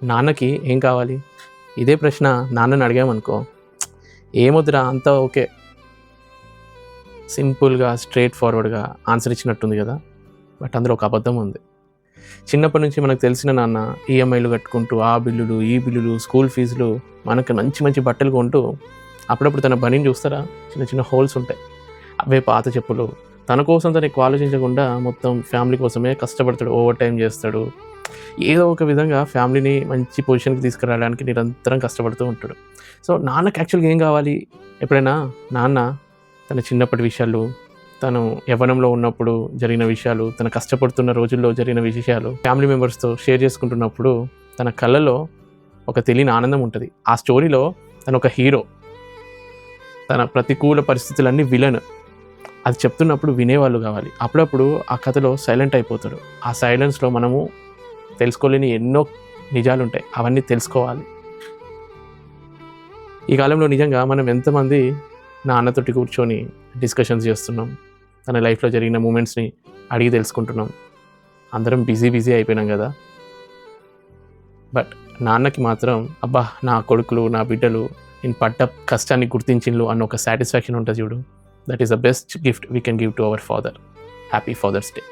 నాన్నకి ఏం కావాలి? ఇదే ప్రశ్న నాన్నని అడిగామనుకో, ఏమొద్దురా అంతా ఓకే. సింపుల్‌గా, స్ట్రెయిట్ ఫార్వర్డ్‌గా ఆన్సర్ ఇచ్చినట్టుంది కదా! బట్ అందులో ఒక అబద్ధం ఉంది. చిన్నప్పటి నుంచి మనకు తెలిసిన నాన్న ఈఎంఐలు కట్టుకుంటూ, ఆ బిల్లులు, ఈ బిల్లులు, స్కూల్ ఫీజులు, మనకు మంచి మంచి బట్టలు కొంటూ, అప్పుడప్పుడు తన బనీని చూస్తారా? చిన్న చిన్న హోల్స్ ఉంటాయి. అవే పాత చెప్పులు. తన కోసం తను ఎక్కువ ఆలోచించకుండా మొత్తం ఫ్యామిలీ కోసమే కష్టపడతాడు. ఓవర్ టైమ్ చేస్తాడు. ఏదో ఒక విధంగా ఫ్యామిలీని మంచి పొజిషన్‌కి తీసుకురావడానికి నిరంతరం కష్టపడుతూ ఉంటాడు. సో, నాన్నకి యాక్చువల్‌గా ఏం కావాలి? ఎప్పుడైనా నాన్న తన చిన్నప్పటి విషయాలు, తను యవ్వనంలో ఉన్నప్పుడు జరిగిన విషయాలు, తను కష్టపడుతున్న రోజుల్లో జరిగిన విషయాలు ఫ్యామిలీ మెంబర్స్‌తో షేర్ చేసుకుంటున్నప్పుడు తన కళ్ళలో ఒక తెలియని ఆనందం ఉంటది. ఆ స్టోరీలో తను ఒక హీరో. తన ప్రతికూల పరిస్థితులన్నీ విలన్. అది చెప్తున్నప్పుడు వినేవాళ్ళు కావాలి. అప్పుడప్పుడు ఆ కథలో సైలెంట్ అయిపోతాడు. ఆ సైలెన్స్‌లో మనము తెలుసుకోలేని ఎన్నో నిజాలుంటాయి. అవన్నీ తెలుసుకోవాలి. ఈ కాలంలో నిజంగా మనం ఎంతమంది నాన్నతోటి కూర్చొని డిస్కషన్స్ చేస్తున్నాం. తన లైఫ్‌లో జరిగిన మూమెంట్స్‌ని అడిగి తెలుసుకుంటున్నాం. అందరం బిజీ అయిపోయినాం కదా! బట్ నాన్నకి మాత్రం అబ్బా! నా కొడుకులు, నా బిడ్డలు నేను పడ్డ కష్టాన్ని గుర్తించిన్లు అన్న ఒక సాటిస్ఫాక్షన్ ఉంటది చూడు. That is the best gift we can give to our father. Happy father's day.